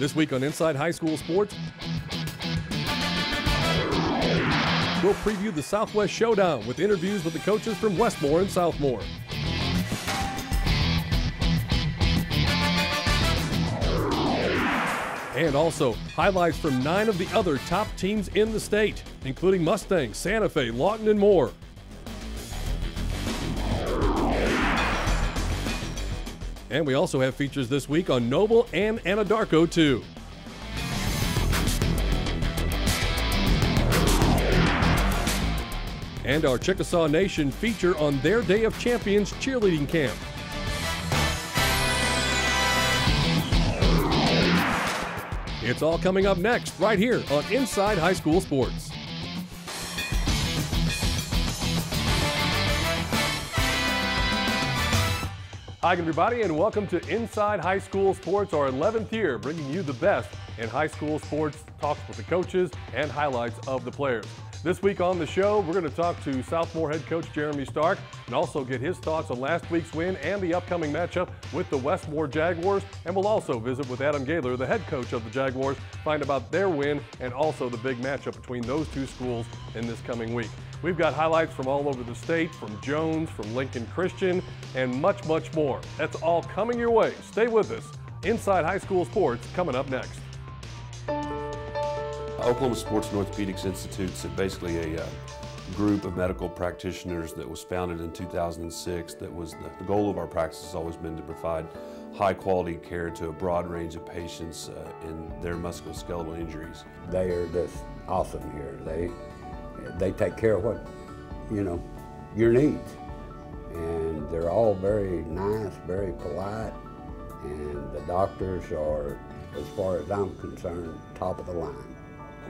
This week on Inside High School Sports, we'll preview the Southwest Showdown with interviews with the coaches from Westmore and Southmore. And also highlights from 9 of the other top teams in the state, including Mustang, Santa Fe, Lawton, and more. And we also have features this week on Noble and Anadarko, too. And our Chickasaw Nation feature on their Day of Champions cheerleading camp. It's all coming up next, right here on Inside High School Sports. Hi, everybody, and welcome to Inside High School Sports, our 11th year, bringing you the best in high school sports, talks with the coaches, and highlights of the players. This week on the show, we're going to talk to Southmore head coach Jeremy Stark and also get his thoughts on last week's win and the upcoming matchup with the Westmore Jaguars. And we'll also visit with Adam Gaylor, the head coach of the Jaguars, find about their win and also the big matchup between those two schools in this coming week. We've got highlights from all over the state, from Jones, from Lincoln Christian, and much, much more. That's all coming your way. Stay with us. Inside High School Sports coming up next. Oklahoma Sports and Orthopedics Institute is basically a group of medical practitioners that was founded in 2006. That was the goal of our practice has always been to provide high quality care to a broad range of patients in their musculoskeletal injuries. They are just awesome here. They take care of what, your needs. And they're all very nice, very polite, and the doctors are, as far as I'm concerned, top of the line.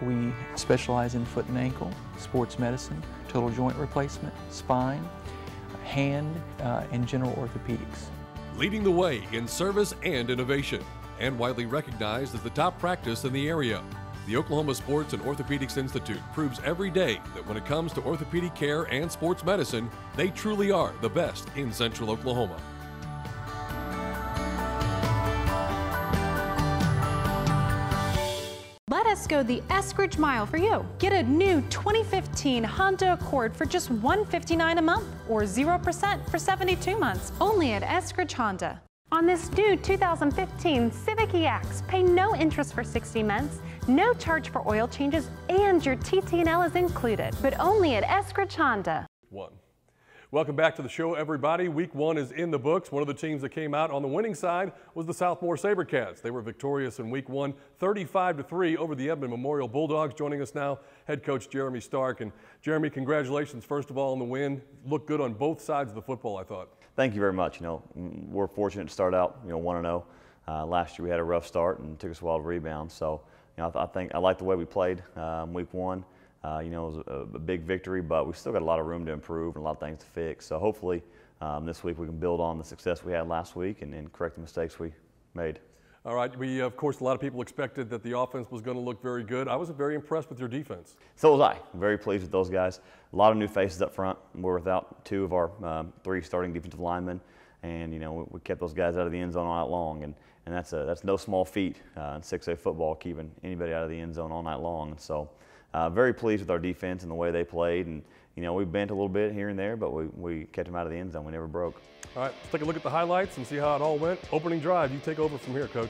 We specialize in foot and ankle, sports medicine, total joint replacement, spine, hand, and general orthopedics. Leading the way in service and innovation, and widely recognized as the top practice in the area. The Oklahoma Sports and Orthopedics Institute proves every day that when it comes to orthopedic care and sports medicine, they truly are the best in Central Oklahoma. Let us go the Eskridge mile for you. Get a new 2015 Honda Accord for just $159 a month or 0% for 72 months, only at Eskridge Honda. On this new 2015 Civic EX, pay no interest for 60 months, no charge for oil changes, and your TT&L is included, but only at Eskridge Honda. Welcome back to the show, everybody. Week 1 is in the books. One of the teams that came out on the winning side was the Southmore SaberCats. They were victorious in Week 1, 35-3 over the Edmond Memorial Bulldogs. Joining us now, head coach Jeremy Stark. And Jeremy, congratulations, first of all, on the win. Looked good on both sides of the football, I thought. Thank you very much. We're fortunate to start out, 1-0. Last year we had a rough start and it took us a while to rebound. So, I think I like the way we played Week 1. It was a big victory, but we still got a lot of room to improve and a lot of things to fix. So hopefully this week we can build on the success we had last week and correct the mistakes we made. All right. Of course, a lot of people expected that the offense was going to look very good. I was very impressed with your defense. So was I. Very pleased with those guys. A lot of new faces up front. We're without 2 of our 3 starting defensive linemen, and we kept those guys out of the end zone all night long, and that's no small feat in 6A football, keeping anybody out of the end zone all night long. And so very pleased with our defense and the way they played, and we bent a little bit here and there, but we kept them out of the end zone. We never broke. All right, let's take a look at the highlights and see how it all went. Opening drive, you take over from here, Coach.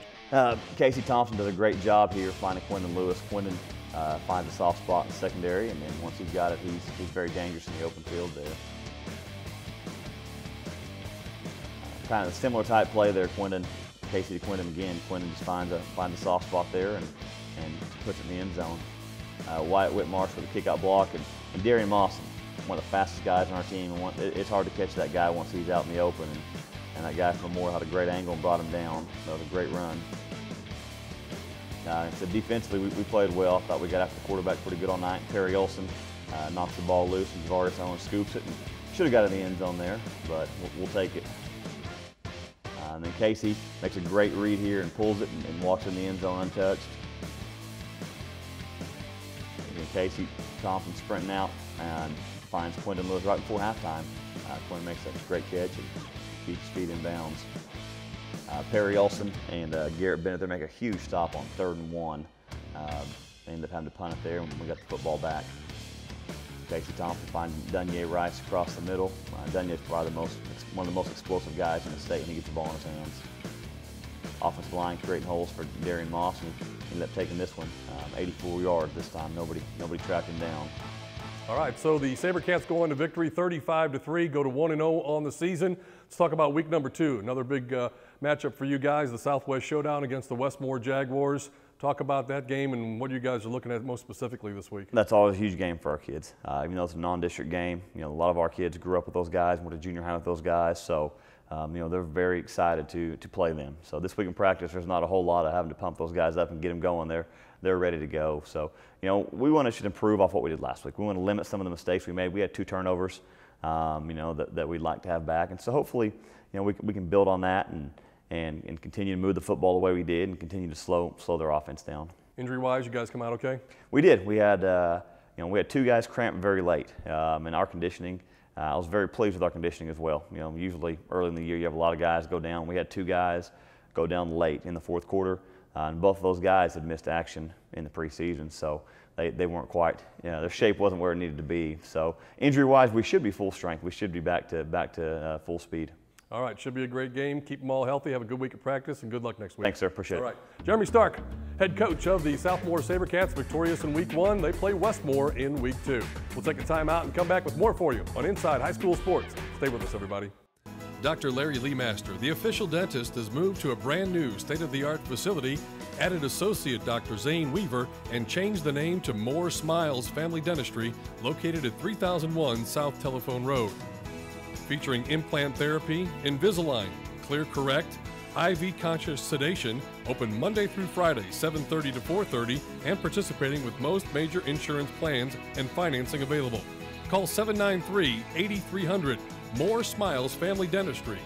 Casey Thompson does a great job here finding Quinton Lewis. Quinton finds a soft spot in the secondary, and then once he's got it, he's very dangerous in the open field there. Kind of a similar type play there, Quinton. Casey to Quinton again. Quinton just finds a soft spot there and puts it in the end zone. Wyatt Whitmarsh with a kick-out block, and Darian Mawson, one of the fastest guys on our team. It's hard to catch that guy once he's out in the open, and that guy from Memorial had a great angle and brought him down. That was a great run. So defensively, we played well. I thought we got after the quarterback pretty good all night. Perry Olson knocks the ball loose, and Javaris Owen scoops it, and should have got in the end zone there, but we'll take it. And then Casey makes a great read here and pulls it and walks in the end zone untouched. Casey Thompson sprinting out and finds Quinton Lewis right before halftime. Quinton makes that great catch and keeps his feet in bounds. Perry Olson and Garrett Bennett, they make a huge stop on 3rd and 1. They ended up having to punt it there, and we got the football back. Casey Thompson finds Dunye Rice across the middle. Dunye's probably one of the most explosive guys in the state, and he gets the ball in his hands. Offensive line creating holes for Darian Moss, and he ended up taking this one, 84 yards this time. Nobody tracked him down. All right, so the SaberCats go on to victory 35-3, go to 1-0 on the season. Let's talk about week number 2. Another big matchup for you guys, the Southwest Showdown against the Westmore Jaguars. Talk about that game and what you guys are looking at most specifically this week. That's always a huge game for our kids. Even though it's a non-district game, a lot of our kids grew up with those guys, went to junior high with those guys, so they're very excited to play them. So this week in practice, there's not a whole lot of having to pump those guys up and get them going. They're ready to go. So we want to improve off what we did last week. We want to limit some of the mistakes we made. We had 2 turnovers, that we'd like to have back, and so hopefully, we can build on that and continue to move the football the way we did and continue to slow their offense down. Injury-wise, you guys come out okay? We did. We had 2 guys cramp very late in our conditioning. I was very pleased with our conditioning as well. Usually early in the year you have a lot of guys go down. We had 2 guys go down late in the 4th quarter, and both of those guys had missed action in the preseason, so they weren't quite, their shape wasn't where it needed to be. So injury-wise, we should be full strength. We should be back to full speed. All right, should be a great game. Keep them all healthy. Have a good week of practice, and good luck next week. Thanks, sir. Appreciate it. All right. Jeremy Stark, head coach of the Southmore SaberCats, victorious in week 1. They play Westmore in week 2. We'll take a time out and come back with more for you on Inside High School Sports. Stay with us, everybody. Dr. Larry Lee Master, the official dentist, has moved to a brand new state-of-the-art facility, added associate Dr. Zane Weaver, and changed the name to More Smiles Family Dentistry, located at 3001 South Telephone Road. Featuring implant therapy, Invisalign, Clear Correct, IV conscious sedation, open Monday through Friday, 7:30 to 4:30, and participating with most major insurance plans and financing available. Call 793-8300, More Smiles Family Dentistry.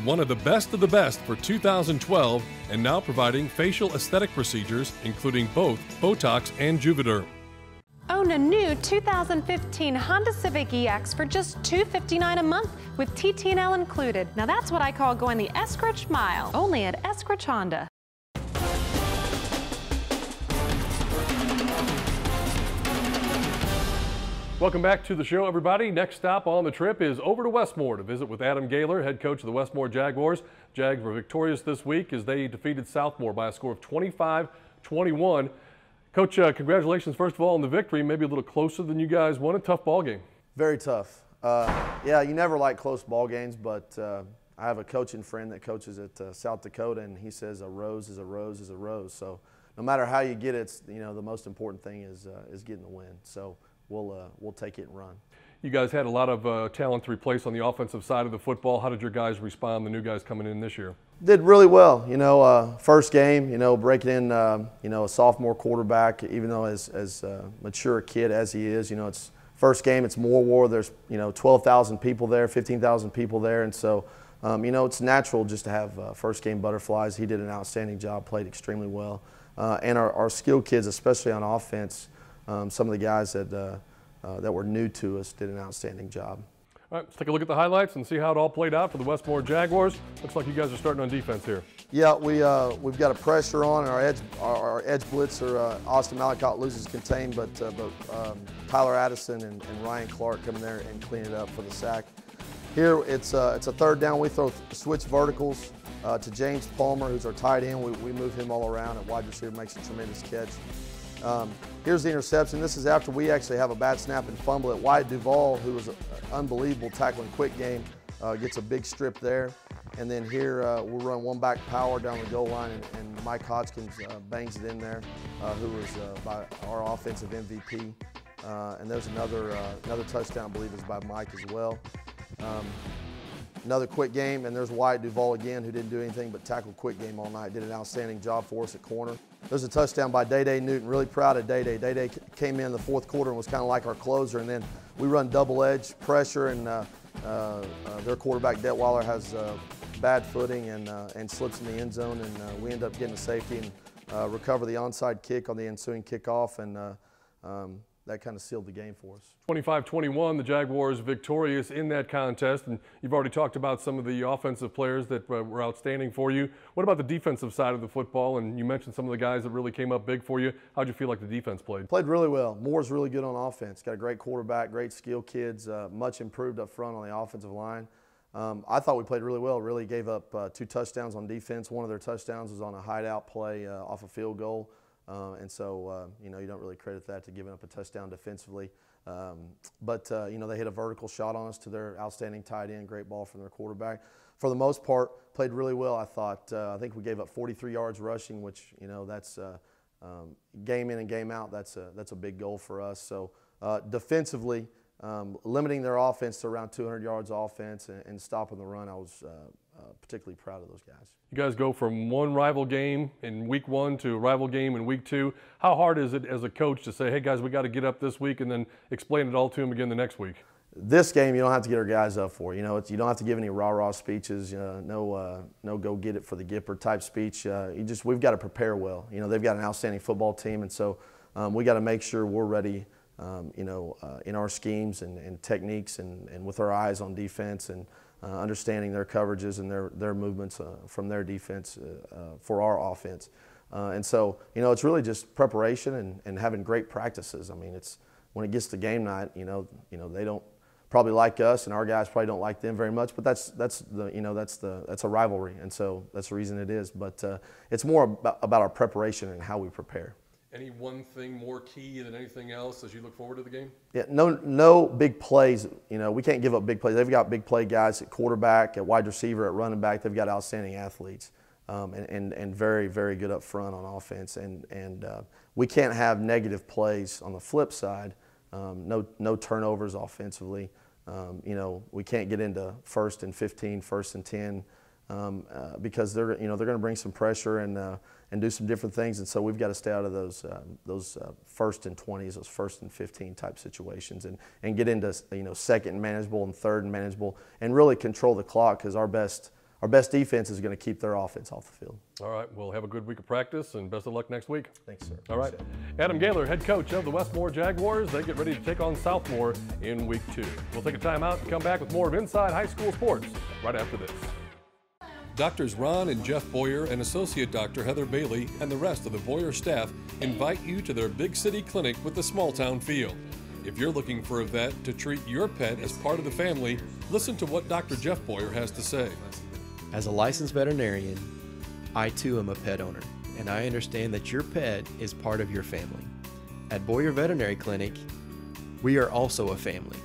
One of the best for 2012, and now providing facial aesthetic procedures, including both Botox and Juvederm. Own a new 2015 Honda Civic EX for just $259 a month with TT&L included. Now that's what I call going the Eskridge mile, only at Eskridge Honda. Welcome back to the show, everybody. Next stop on the trip is over to Westmore to visit with Adam Gaylor, head coach of the Westmore Jaguars. Jags were victorious this week as they defeated Southmore by a score of 25-21. Coach, congratulations, first of all, on the victory. Maybe a little closer than you guys won. A tough ball game. Very tough. Yeah, you never like close ball games, but I have a coaching friend that coaches at South Dakota, and he says a rose is a rose is a rose. So no matter how you get it, it's, the most important thing is getting the win. So we'll take it and run. You guys had a lot of talent to replace on the offensive side of the football. How did your guys respond, the new guys coming in this year? Did really well. First game, breaking in, a sophomore quarterback, even though as mature a kid as he is, it's first game, it's more war. There's, 12,000 people there, 15,000 people there. And so, it's natural just to have first game butterflies. He did an outstanding job, played extremely well. And our skilled kids, especially on offense, some of the guys that were new to us did an outstanding job. All right, let's take a look at the highlights and see how it all played out for the Westmore Jaguars. Looks like you guys are starting on defense here. Yeah, we've got a pressure on, and our edge blitzer, Austin Malicott loses contain, but Tyler Addison and Ryan Clark come in there and clean it up for the sack. Here it's a third down. We throw switch verticals to James Palmer, who's our tight end. We move him all around, and wide receiver makes a tremendous catch. Here's the interception. This is after we actually have a bad snap and fumble at Wyatt Duvall, who was an unbelievable tackling quick game, gets a big strip there. And then here we'll run one back power down the goal line, and Mike Hodgkins bangs it in there, who was by our offensive MVP. And there's another touchdown, I believe, is by Mike as well. Another quick game, and there's Wyatt Duvall again, who didn't do anything but tackle quick game all night. Did an outstanding job for us at corner. There's a touchdown by Day-Day Newton. Really proud of Day-Day. Day-Day came in the fourth quarter and was kind of like our closer, and then we run double edge pressure, and their quarterback Detweiler has bad footing and slips in the end zone, and we end up getting a safety and recover the onside kick on the ensuing kickoff, and that kind of sealed the game for us. 25-21, the Jaguars victorious in that contest, and you've already talked about some of the offensive players that were outstanding for you. What about the defensive side of the football? And you mentioned some of the guys that really came up big for you. How'd you feel like the defense played? Played really well. Moore's really good on offense. Got a great quarterback, great skill kids, much improved up front on the offensive line. I thought we played really well. Really gave up 2 touchdowns on defense. One of their touchdowns was on a hideout play off a field goal. And so, you know, you don't really credit that to giving up a touchdown defensively. But you know, they hit a vertical shot on us to their outstanding tight end, great ball from their quarterback. For the most part, played really well, I thought. I think we gave up 43 yards rushing, which, you know, that's game in and game out, that's a big goal for us. So defensively, limiting their offense to around 200 yards offense and stopping the run, I was particularly proud of those guys. You guys go from one rival game in week 1 to a rival game in week 2. How hard is it as a coach to say, hey guys, we got to get up this week, and then explain it all to them again the next week? This game, you don't have to get our guys up for. You know, you don't have to give any rah-rah speeches. No go get it for the Gipper type speech. We've got to prepare well. You know, they've got an outstanding football team, and so we got to make sure we're ready. You know, in our schemes and techniques and with our eyes on defense and understanding their coverages and their movements from their defense for our offense. And so, you know, it's really just preparation and having great practices. I mean, it's when it gets to game night, you know, they don't probably like us, and our guys probably don't like them very much. But that's a rivalry, and so that's the reason it is. But it's more about our preparation and how we prepare. Any one thing more key than anything else as you look forward to the game? Yeah, no big plays. You know, we can't give up big plays. They've got big play guys at quarterback, at wide receiver, at running back. They've got outstanding athletes and very, very good up front on offense. And we can't have negative plays on the flip side. No turnovers offensively. You know, we can't get into 1st and 15, 1st and 10 because they're going to bring some pressure and do some different things, and so we've got to stay out of those 1st and 20s, those 1st and 15 type situations, and get into 2nd and manageable and 3rd and manageable, and really control the clock, because our best defense is going to keep their offense off the field. All right, we'll have a good week of practice, and best of luck next week. Thanks, sir. All right, Adam Gaylor, head coach of the Westmore Jaguars. They get ready to take on Southmore in week 2. We'll take a timeout and come back with more of Inside High School Sports right after this. Doctors Ron and Jeff Boyer and Associate Dr. Heather Bailey and the rest of the Boyer staff invite you to their big city clinic with the small town feel. If you're looking for a vet to treat your pet as part of the family, listen to what Dr. Jeff Boyer has to say. As a licensed veterinarian, I too am a pet owner, and I understand that your pet is part of your family. At Boyer Veterinary Clinic, we are also a family,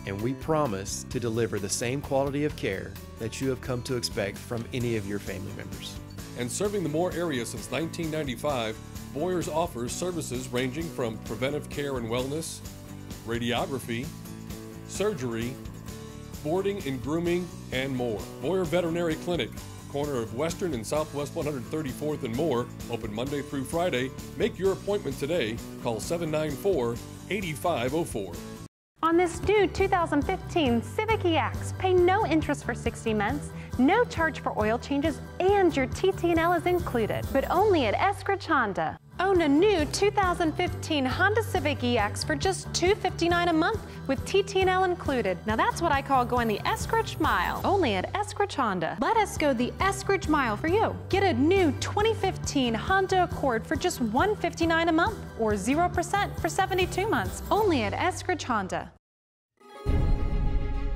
and we promise to deliver the same quality of care that you have come to expect from any of your family members. And serving the Moore area since 1995, Boyer's offers services ranging from preventive care and wellness, radiography, surgery, boarding and grooming, and more. Boyer Veterinary Clinic, corner of Western and Southwest 134th and Moore, open Monday through Friday. Make your appointment today. Call 794-8504. On this new 2015 Civic EX, pay no interest for 60 months, no charge for oil changes, and your TT&L is included, but only at Eskridge Honda. Own a new 2015 Honda Civic EX for just $259 a month with TT&L included. Now that's what I call going the Eskridge Mile, only at Eskridge Honda. Let us go the Eskridge Mile for you. Get a new 2015 Honda Accord for just $159 a month or 0% for 72 months, only at Eskridge Honda.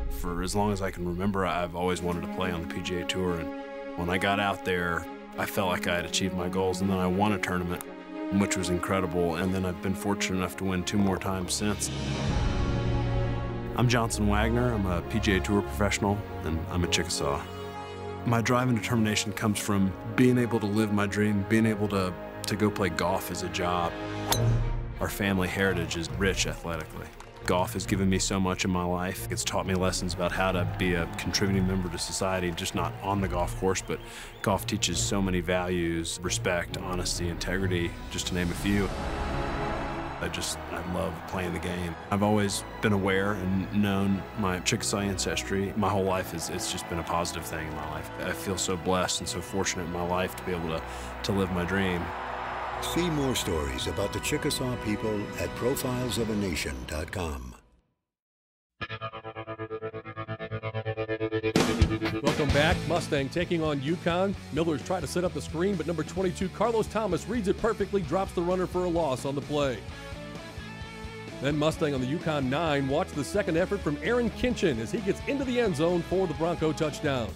For as long as I can remember, I've always wanted to play on the PGA Tour, and when I got out there, I felt like I had achieved my goals, and then I won a tournament, which was incredible, and then I've been fortunate enough to win 2 more times since. I'm Johnson Wagner. I'm a PGA Tour professional, and I'm a Chickasaw. My drive and determination comes from being able to live my dream, being able to go play golf as a job. Our family heritage is rich athletically. Golf has given me so much in my life. It's taught me lessons about how to be a contributing member to society, just not on the golf course, but golf teaches so many values: respect, honesty, integrity, just to name a few. I love playing the game. I've always been aware and known my Chickasaw ancestry. My whole life, it's just been a positive thing in my life. I feel so blessed and so fortunate in my life to be able to live my dream. See more stories about the Chickasaw people at profilesofanation.com. Welcome back. Mustang taking on UConn. Millers try to set up the screen, but number 22, Carlos Thomas, reads it perfectly, drops the runner for a loss on the play. Then Mustang on the UConn 9. Watch the second effort from Aaron Kinchin as he gets into the end zone for the Bronco touchdown.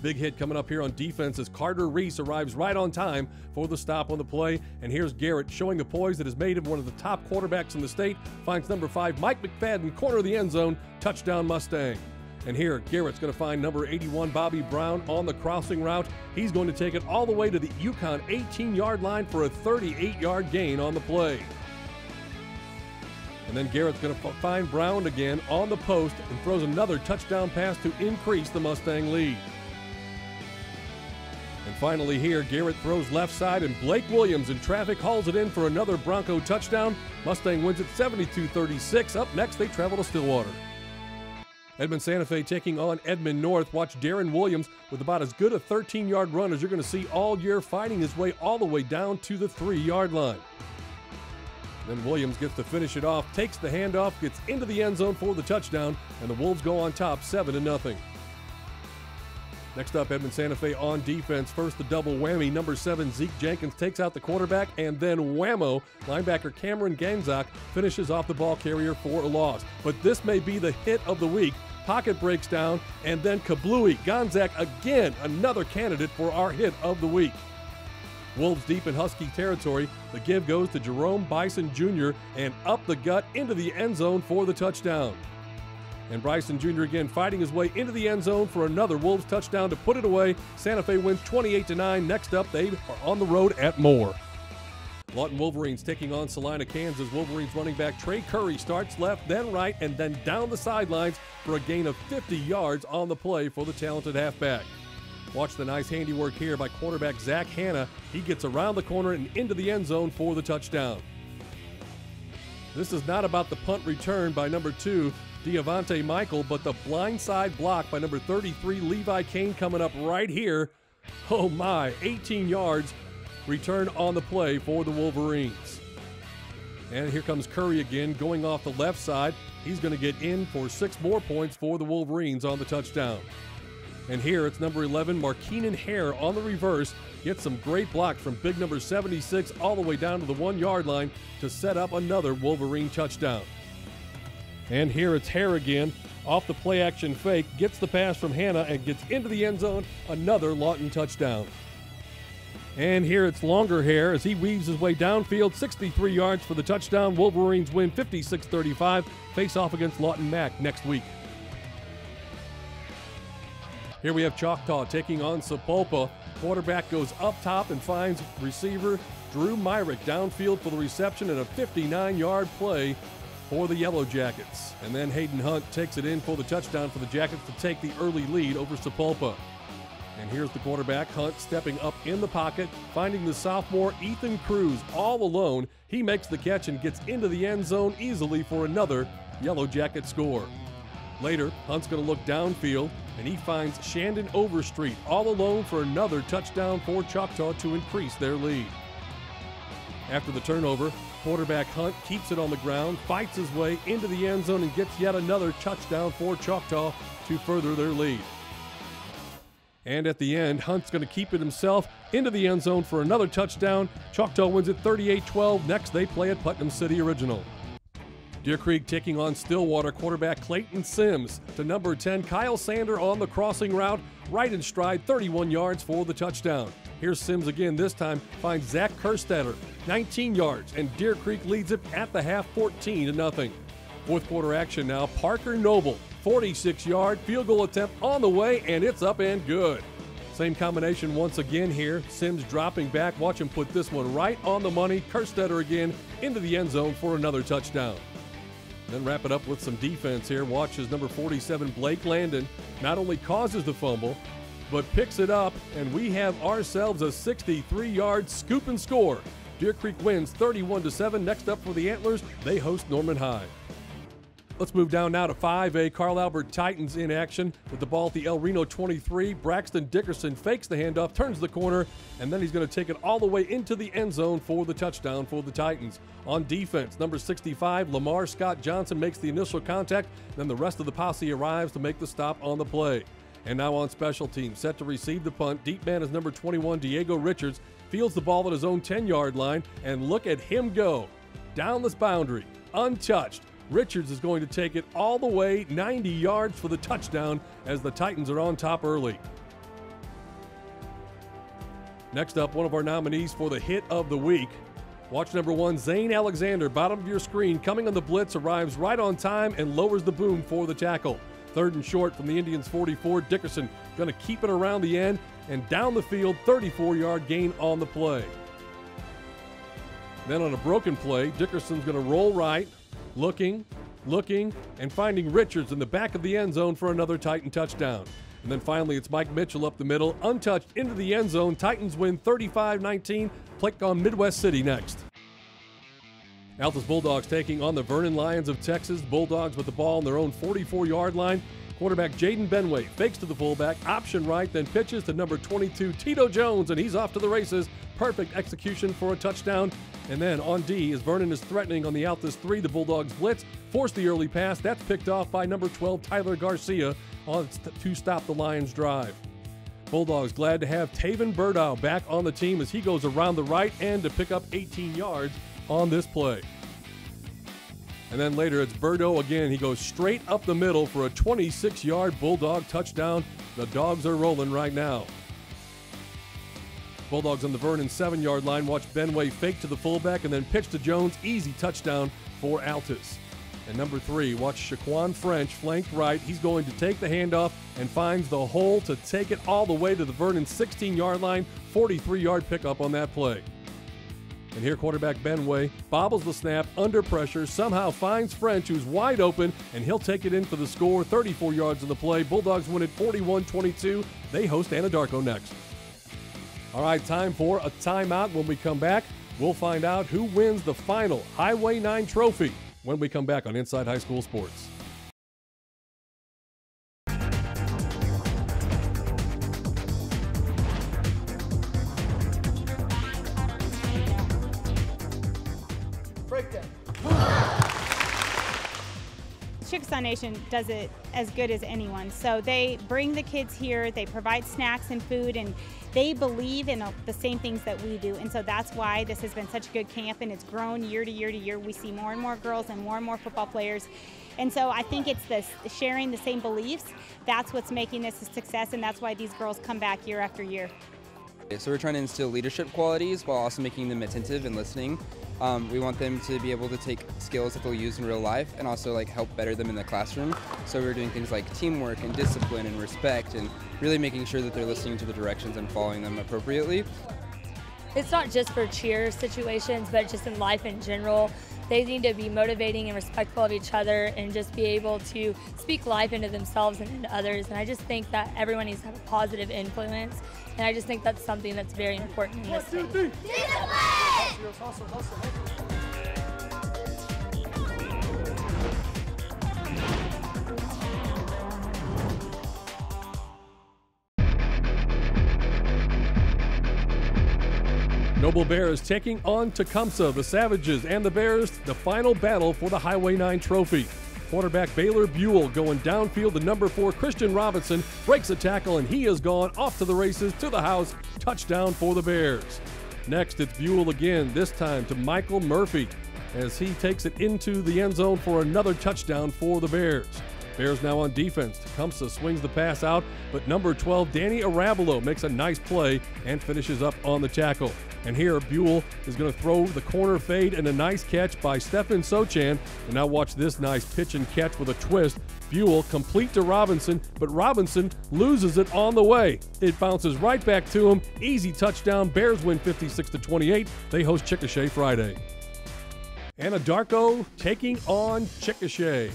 Big hit coming up here on defense as Carter Reese arrives right on time for the stop on the play. And here's Garrett showing the poise that has made him one of the top quarterbacks in the state. Finds number 5, Mike McFadden, corner of the end zone. Touchdown Mustang. And here, Garrett's going to find number 81, Bobby Brown, on the crossing route. He's going to take it all the way to the UConn 18-yard line for a 38-yard gain on the play. And then Garrett's going to find Brown again on the post and throws another touchdown pass to increase the Mustang lead. And finally here, Garrett throws left side, and Blake Williams in traffic hauls it in for another Bronco touchdown. Mustang wins it 72-36. Up next, they travel to Stillwater. Edmond Santa Fe taking on Edmond North. Watch Darren Williams with about as good a 13-yard run as you're going to see all year, fighting his way all the way down to the 3-yard line. Then Williams gets to finish it off, takes the handoff, gets into the end zone for the touchdown, and the Wolves go on top 7-0. Next up, Edmond Santa Fe on defense. First, the double whammy. Number 7, Zeke Jenkins takes out the quarterback, and then whammo, linebacker Cameron Ganzak finishes off the ball carrier for a loss. But this may be the hit of the week. Pocket breaks down, and then kablooey. Ganzak again, another candidate for our hit of the week. Wolves deep in Husky territory. The give goes to Jerome Bison Jr. and up the gut into the end zone for the touchdown. And Bryson Jr. again fighting his way into the end zone for another Wolves touchdown to put it away. Santa Fe wins 28-9. Next up, they are on the road at Moore. Lawton Wolverines taking on Salina, Kansas. Wolverines running back Trey Curry starts left, then right, and then down the sidelines for a gain of 50 yards on the play for the talented halfback. Watch the nice handiwork here by quarterback Zach Hanna. He gets around the corner and into the end zone for the touchdown. This is not about the punt return by number 2, Diavante Michael, but the blindside block by number 33, Levi Kane, coming up right here. Oh my, 18 yards return on the play for the Wolverines. And here comes Curry again, going off the left side. He's going to get in for 6 more points for the Wolverines on the touchdown. And here it's number 11, Markeenan Hare on the reverse. Gets some great blocks from big number 76 all the way down to the 1-yard line to set up another Wolverine touchdown. And here it's Hare again, off the play-action fake, gets the pass from Hanna and gets into the end zone, another Lawton touchdown. And here it's longer Hare as he weaves his way downfield, 63 yards for the touchdown. Wolverines win 56-35, face off against Lawton Mack next week. Here we have Choctaw taking on Sapulpa. Quarterback goes up top and finds receiver Drew Myrick downfield for the reception and a 59-yard play for the Yellow Jackets. And then Hayden Hunt takes it in for the touchdown for the Jackets to take the early lead over Sapulpa. And here's the quarterback, Hunt, stepping up in the pocket, finding the sophomore Ethan Cruz all alone. He makes the catch and gets into the end zone easily for another Yellow Jacket score. Later, Hunt's going to look downfield, and he finds Shandon Overstreet all alone for another touchdown for Choctaw to increase their lead. After the turnover, quarterback Hunt keeps it on the ground, fights his way into the end zone, and gets yet another touchdown for Choctaw to further their lead. And at the end, Hunt's going to keep it himself into the end zone for another touchdown. Choctaw wins it 38-12. Next, they play at Putnam City Original. Deer Creek taking on Stillwater. Quarterback Clayton Sims to number 10, Kyle Sander on the crossing route, right in stride, 31 yards for the touchdown. Here's Sims again, this time finds Zach Kerstetter, 19 yards, and Deer Creek leads it at the half 14-0. Fourth quarter action now. Parker Noble, 46-yard field goal attempt on the way, and it's up and good. Same combination once again here. Sims dropping back. Watch him put this one right on the money. Kerstetter again into the end zone for another touchdown. Then wrap it up with some defense here. Watch as number 47, Blake Landon, not only causes the fumble, but picks it up, and we have ourselves a 63-yard scoop and score. Deer Creek wins 31-7. Next up for the Antlers, they host Norman High. Let's move down now to 5A. Carl Albert Titans in action with the ball at the El Reno 23. Braxton Dickerson fakes the handoff, turns the corner, and then he's going to take it all the way into the end zone for the touchdown for the Titans. On defense, number 65, Lamar Scott Johnson makes the initial contact. Then the rest of the posse arrives to make the stop on the play. And now on special teams, set to receive the punt. Deep man is number 21, Diego Richards. Fields the ball at his own 10-yard line, and look at him go. Down this boundary, untouched. Richards is going to take it all the way 90 yards for the touchdown as the Titans are on top early. Next up, one of our nominees for the hit of the week. Watch number 1, Zane Alexander, bottom of your screen, coming on the blitz, arrives right on time and lowers the boom for the tackle. 3rd and short from the Indians' 44. Dickerson going to keep it around the end and down the field, 34-yard gain on the play. Then on a broken play, Dickerson's going to roll right, looking, and finding Richards in the back of the end zone for another Titan touchdown. And then finally, it's Mike Mitchell up the middle, untouched into the end zone. Titans win 35-19. Click on Midwest City next. Altus Bulldogs taking on the Vernon Lions of Texas. Bulldogs with the ball on their own 44-yard line. Quarterback Jaden Benway fakes to the fullback, option right, then pitches to number 22, Tito Jones, and he's off to the races. Perfect execution for a touchdown. And then on D, as Vernon is threatening on the Altus 3, the Bulldogs blitz, force the early pass. That's picked off by number 12, Tyler Garcia, to stop the Lions' drive. Bulldogs glad to have Taven Burdow back on the team as he goes around the right end to pick up 18 yards on this play. And then later it's Burdow again. He goes straight up the middle for a 26-yard Bulldog touchdown. The Dogs are rolling right now. Bulldogs on the Vernon 7-yard line. Watch Benway fake to the fullback and then pitch to Jones. Easy touchdown for Altus. And number 3, watch Shaquan French flanked right. He's going to take the handoff and finds the hole to take it all the way to the Vernon 16-yard line. 43-yard pickup on that play. And here quarterback Benway bobbles the snap under pressure, somehow finds French, who's wide open, and he'll take it in for the score. 34 yards on the play. Bulldogs win it 41-22. They host Anadarko next. All right, time for a timeout. When we come back, we'll find out who wins the final Highway 9 trophy when we come back on Inside High School Sports. Chickasaw Nation does it as good as anyone. So they bring the kids here, they provide snacks and food, and they believe in the same things that we do. And so that's why this has been such a good camp, and it's grown year to year to year. We see more and more girls and more football players. And so I think it's this sharing the same beliefs. That's what's making this a success, and that's why these girls come back year after year. So we're trying to instill leadership qualities while also making them attentive and listening. We want them to be able to take skills that they'll use in real life and also help better them in the classroom. So we're doing things like teamwork and discipline and respect and really making sure that they're listening to the directions and following them appropriately. It's not just for cheer situations, but just in life in general. They need to be motivating and respectful of each other and just be able to speak life into themselves and into others. And I just think that everyone needs to have a positive influence. And I just think that's something that's very important in this city. Noble Bears taking on Tecumseh, the Savages and the Bears, the final battle for the Highway 9 trophy. Quarterback Baylor Buell going downfield to number 4, Christian Robinson, breaks a tackle, and he is gone off to the races, to the house. Touchdown for the Bears. Next, it's Buell again, this time to Michael Murphy, as he takes it into the end zone for another touchdown for the Bears. Bears now on defense. Tecumseh swings the pass out, but number 12, Danny Arabalo, makes a nice play and finishes up on the tackle. And here, Buell is going to throw the corner fade and a nice catch by Stefan Sochan. And now watch this nice pitch and catch with a twist. Buell complete to Robinson, but Robinson loses it on the way. It bounces right back to him. Easy touchdown. Bears win 56-28. They host Chickasha Friday. Anadarko taking on Chickasha.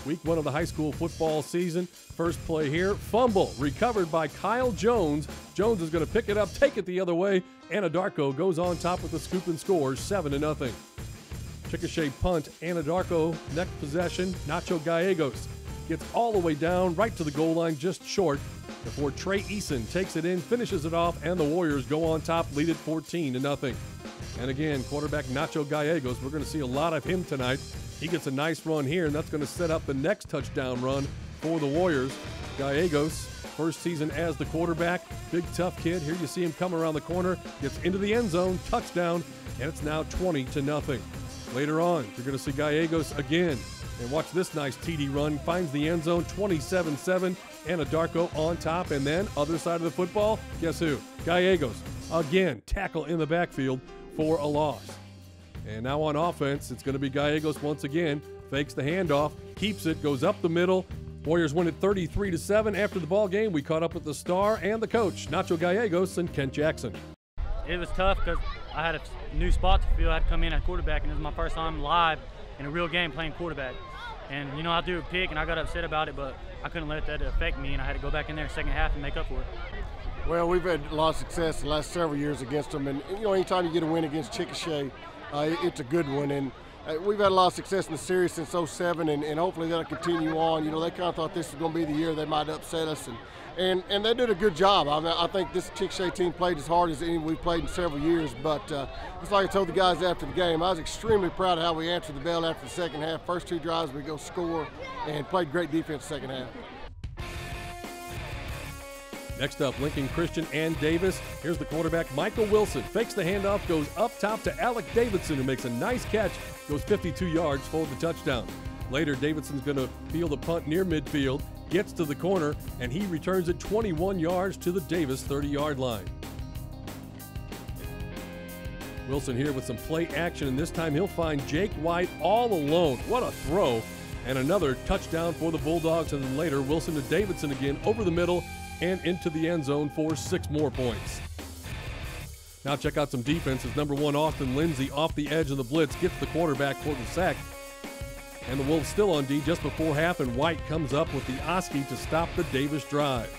Week 1 of the high school football season. First play here, fumble recovered by Kyle Jones. Jones is going to pick it up, take it the other way. Anadarko goes on top with the scoop and scores 7-0. Chickasha punt, Anadarko next possession, Nacho Gallegos gets all the way down right to the goal line, just short, before Trey Eason takes it in, finishes it off, and the Warriors go on top, lead it 14-0. And again, quarterback Nacho Gallegos, we're going to see a lot of him tonight. He gets a nice run here, and that's going to set up the next touchdown run for the Warriors. Gallegos, first season as the quarterback, big tough kid. Here you see him come around the corner, gets into the end zone, touchdown, and it's now 20-0. Later on, you're going to see Gallegos again. And watch this nice TD run, finds the end zone, 27-7, Anadarko on top. And then, other side of the football, guess who? Gallegos, again, tackle in the backfield for a loss. And now on offense, it's going to be Gallegos once again, fakes the handoff, keeps it, goes up the middle. Warriors win it 33-7. After the ball game, we caught up with the star and the coach, Nacho Gallegos and Kent Jackson. It was tough because I had a new spot to fill. I had to come in at quarterback, and it was my first time live in a real game playing quarterback. And, you know, I threw a pick, and I got upset about it, but I couldn't let that affect me, and I had to go back in there second half and make up for it. Well, we've had a lot of success the last several years against them, and, you know, anytime you get a win against Chickasha, it's a good one. And we've had a lot of success in the series since '07, and hopefully that'll continue on. You know, they kind of thought this was going to be the year they might upset us, and they did a good job. I mean, I think this Chickasha team played as hard as any we've played in several years, but it's like I told the guys after the game, I was extremely proud of how we answered the bell after the second half. First two drives, we go score, and played great defense second half. Next up, Lincoln Christian and Davis. Here's the quarterback, Michael Wilson. Fakes the handoff, goes up top to Alec Davidson, who makes a nice catch, goes 52 yards for the touchdown. Later, Davidson's going to field a punt near midfield, gets to the corner, and he returns it 21 yards to the Davis 30-yard line. Wilson here with some play action, and this time he'll find Jake White all alone. What a throw, and another touchdown for the Bulldogs. And then later, Wilson to Davidson again over the middle and into the end zone for 6 more points. Now check out some defenses. Number 1, Austin Lindsay off the edge of the blitz, gets the quarterback for the sack. And the Wolves still on D just before half, and White comes up with the Oski to stop the Davis drive.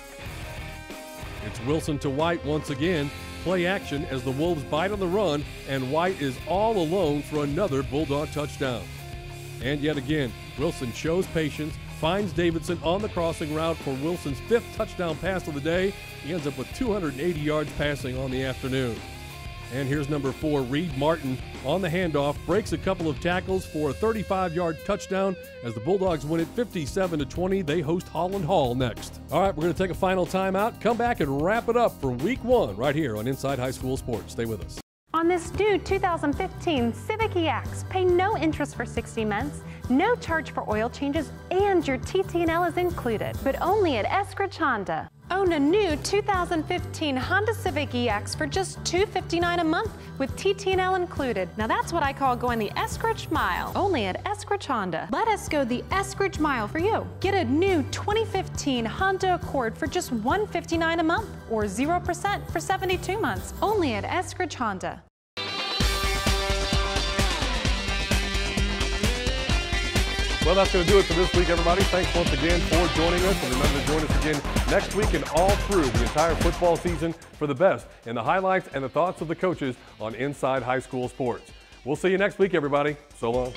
It's Wilson to White once again. Play action as the Wolves bite on the run, and White is all alone for another Bulldog touchdown. And yet again, Wilson shows patience, finds Davidson on the crossing route for Wilson's 5th touchdown pass of the day. He ends up with 280 yards passing on the afternoon. And here's number 4, Reed Martin on the handoff, breaks a couple of tackles for a 35-yard touchdown as the Bulldogs win it 57-20. They host Holland Hall next. All right, we're going to take a final timeout, come back and wrap it up for week 1 right here on Inside High School Sports. Stay with us. On this new 2015 Civic EX, pay no interest for 60 months, no charge for oil changes, and your TT&L is included, but only at Eskridge Honda. Own a new 2015 Honda Civic EX for just $259 a month with TT&L included. Now that's what I call going the Eskridge Mile, only at Eskridge Honda. Let us go the Eskridge Mile for you. Get a new 2015 Honda Accord for just $159 a month or 0% for 72 months, only at Eskridge Honda. Well, that's going to do it for this week, everybody. Thanks once again for joining us. And remember to join us again next week and all through the entire football season for the best in the highlights and the thoughts of the coaches on Inside High School Sports. We'll see you next week, everybody. So long.